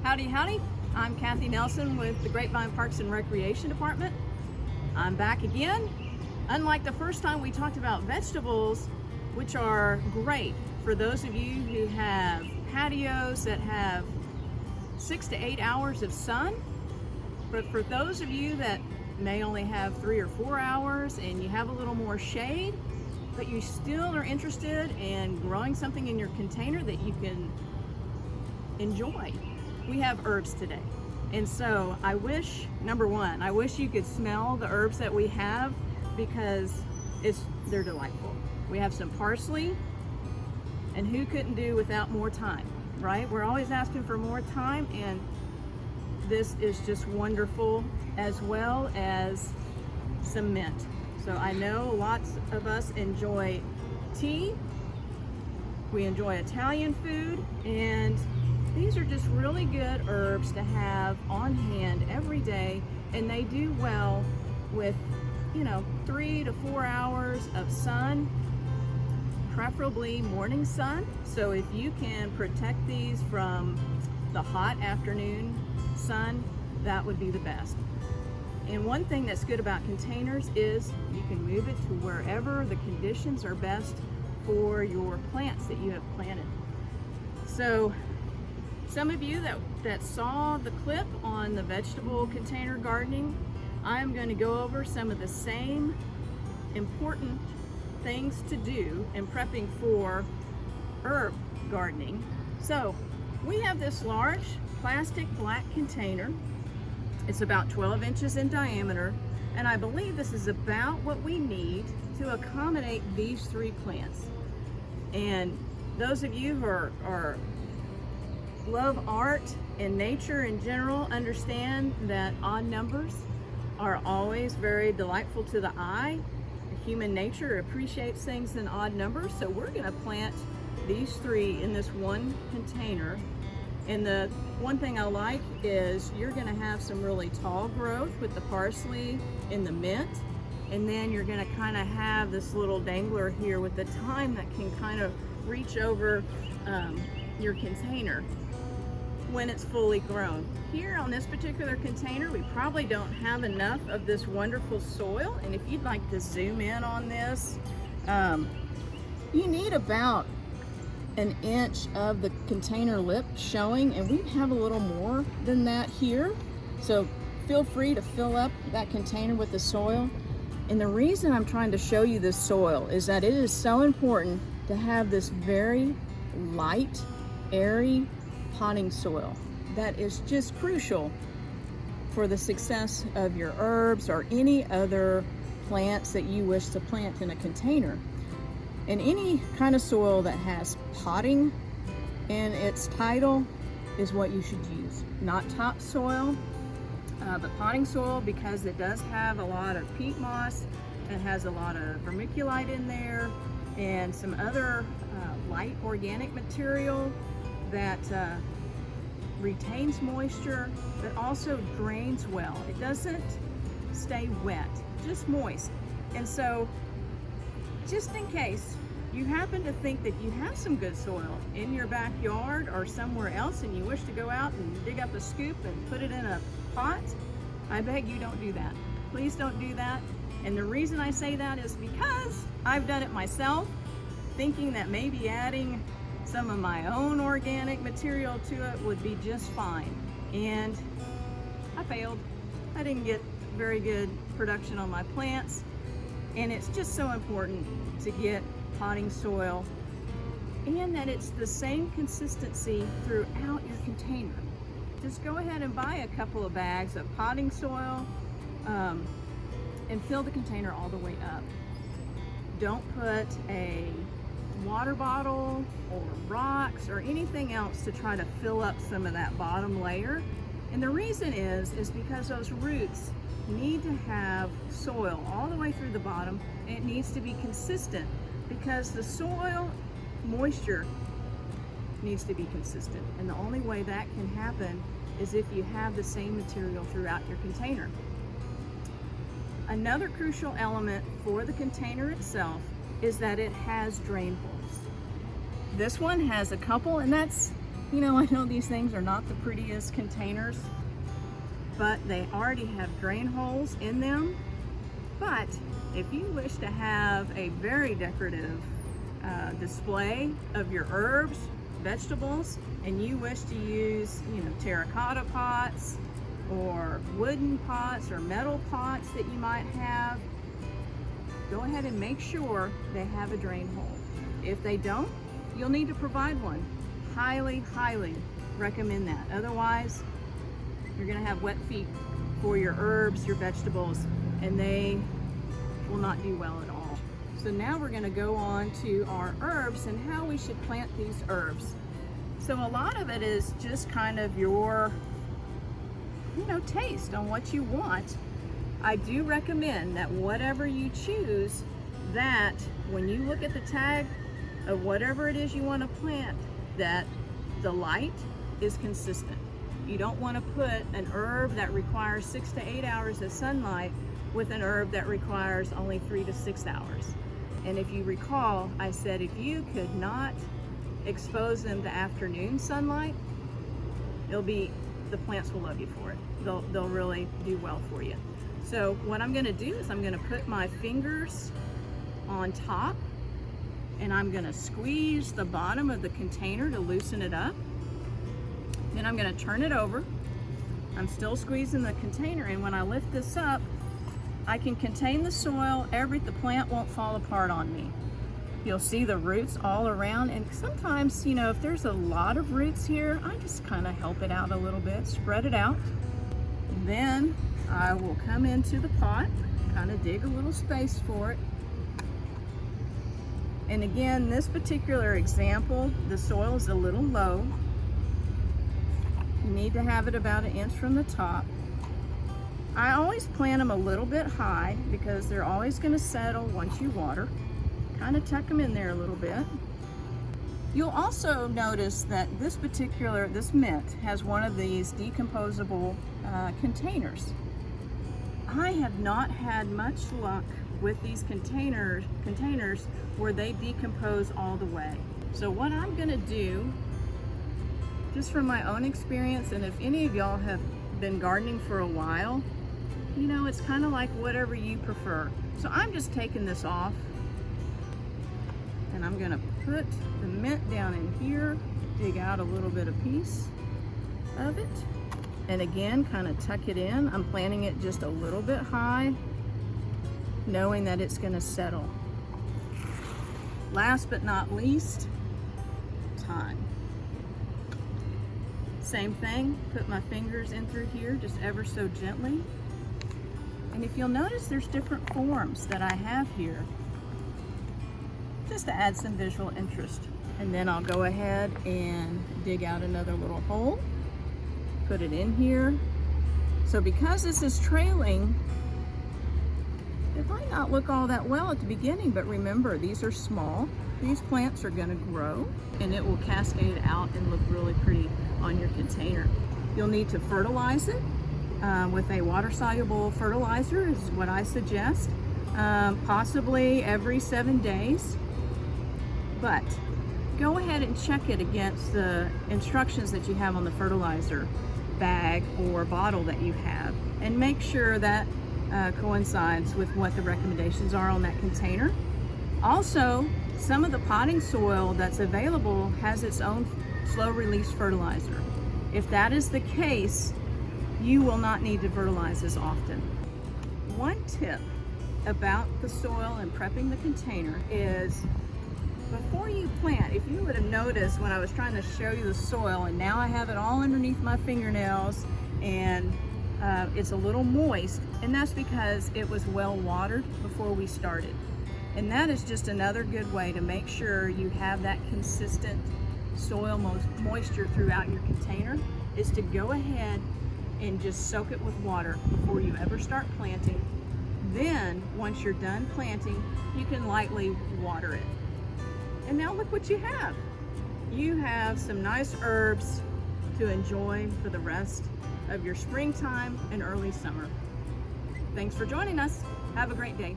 Howdy, howdy. I'm Kathy Nelson with the Grapevine Parks and Recreation Department. I'm back again. Unlike the first time, we talked about vegetables, which are great for those of you who have patios that have 6 to 8 hours of sun. But for those of you that may only have 3 or 4 hours and you have a little more shade, but you still are interested in growing something in your container that you can enjoy, we have herbs today. And so I wish, number one, I wish you could smell the herbs that we have, because they're delightful. We have some parsley, and who couldn't do without more thyme, right? We're always asking for more thyme, and this is just wonderful, as well as some mint. So I know lots of us enjoy tea, we enjoy Italian food, and these are just really good herbs to have on hand every day, and they do well with, 3 to 4 hours of sun, preferably morning sun. So if you can protect these from the hot afternoon sun, that would be the best. And one thing that's good about containers is you can move it to wherever the conditions are best for your plants that you have planted. So some of you that saw the clip on the vegetable container gardening, I'm going to go over some of the same important things to do in prepping for herb gardening. So we have this large plastic black container. It's about 12 inches in diameter, and I believe this is about what we need to accommodate these 3 plants. And those of you who are love art and nature in general understand that odd numbers are always very delightful to the eye. Human nature appreciates things in odd numbers, so we're going to plant these 3 in this one container. And the one thing I like is you're going to have some really tall growth with the parsley and the mint, and then you're going to kind of have this little dangler here with the thyme that can kind of reach over your container when it's fully grown. Here on this particular container, we probably don't have enough of this wonderful soil, and if you'd like to zoom in on this, you need about an inch of the container lip showing, and we have a little more than that here. So feel free to fill up that container with the soil. And the reason I'm trying to show you this soil is that it is so important to have this very light, airy potting soil. That is just crucial for the success of your herbs or any other plants that you wish to plant in a container. And any kind of soil that has potting in its title is what you should use. Not topsoil, but potting soil, because it does have a lot of peat moss, it has a lot of vermiculite in there, and some other light organic material that retains moisture, but also drains well. It doesn't stay wet, just moist. And so, just in case you happen to think that you have some good soil in your backyard or somewhere else, and you wish to go out and dig up a scoop and put it in a pot, I beg you don't do that. Please don't do that. And the reason I say that is because I've done it myself, thinking that maybe adding some of my own organic material to it would be just fine. And I failed. I didn't get very good production on my plants. And it's just so important to get potting soil, and that it's the same consistency throughout your container. Just go ahead and buy a couple of bags of potting soil and fill the container all the way up. Don't put a water bottle or rocks or anything else to try to fill up some of that bottom layer. And the reason is because those roots need to have soil all the way through the bottom, and it needs to be consistent, because the soil moisture needs to be consistent, and the only way that can happen is if you have the same material throughout your container. Another crucial element for the container itself is that it has drain holes. This one has a couple, and that's You know, I know these things are not the prettiest containers, but they already have drain holes in them. But if you wish to have a very decorative display of your herbs, vegetables, and you wish to use, you know, terracotta pots or wooden pots or metal pots that you might have, go ahead and make sure they have a drain hole. If they don't, you'll need to provide one. Highly, highly recommend that. Otherwise, you're gonna have wet feet for your herbs, your vegetables, and they will not do well at all. So now we're gonna go on to our herbs and how we should plant these herbs. So a lot of it is just kind of your, you know, taste on what you want. I do recommend that whatever you choose, that when you look at the tag of whatever it is you want to plant, that the light is consistent. You don't want to put an herb that requires 6 to 8 hours of sunlight with an herb that requires only 3 to 6 hours. And if you recall, I said if you could not expose them to afternoon sunlight, the plants will love you for it. They'll really do well for you. So what I'm gonna do is I'm gonna put my fingers on top and I'm gonna squeeze the bottom of the container to loosen it up. Then I'm gonna turn it over. I'm still squeezing the container, and when I lift this up, I can contain the soil. The plant won't fall apart on me. You'll see the roots all around, and sometimes, you know, if there's a lot of roots here, I just kind of help it out a little bit, spread it out. Then I will come into the pot, kind of dig a little space for it. And again, this particular example, the soil is a little low. You need to have it about 1 inch from the top. I always plant them a little bit high because they're always going to settle once you water. Kind of tuck them in there a little bit. You'll also notice that this mint has one of these decomposable containers. I have not had much luck with these containers where they decompose all the way. So what I'm gonna do, just from my own experience, and if any of y'all have been gardening for a while, you know, it's kind of like whatever you prefer. So I'm just taking this off, and I'm gonna put the mint down in here, dig out a little bit of piece of it, and again, kind of tuck it in. I'm planting it just a little bit high, knowing that it's gonna settle. Last but not least, thyme. Same thing, put my fingers in through here just ever so gently. And if you'll notice, there's different forms that I have here, just to add some visual interest. And then I'll go ahead and dig out another little hole, put it in here. So because this is trailing, it might not look all that well at the beginning, but remember, these are small. These plants are gonna grow, and it will cascade out and look really pretty on your container. You'll need to fertilize it with a water-soluble fertilizer is what I suggest, possibly every 7 days. But go ahead and check it against the instructions that you have on the fertilizer bag or bottle that you have, and make sure that coincides with what the recommendations are on that container. Also, some of the potting soil that's available has its own slow release fertilizer. If that is the case, you will not need to fertilize as often. One tip about the soil and prepping the container is, before you plant, if you would have noticed when I was trying to show you the soil, and now I have it all underneath my fingernails, and it's a little moist, and that's because it was well watered before we started. And that is just another good way to make sure you have that consistent soil moisture throughout your container, is to go ahead and just soak it with water before you ever start planting. Then, once you're done planting, you can lightly water it. And now look what you have. You have some nice herbs to enjoy for the rest of your springtime and early summer. Thanks for joining us. Have a great day.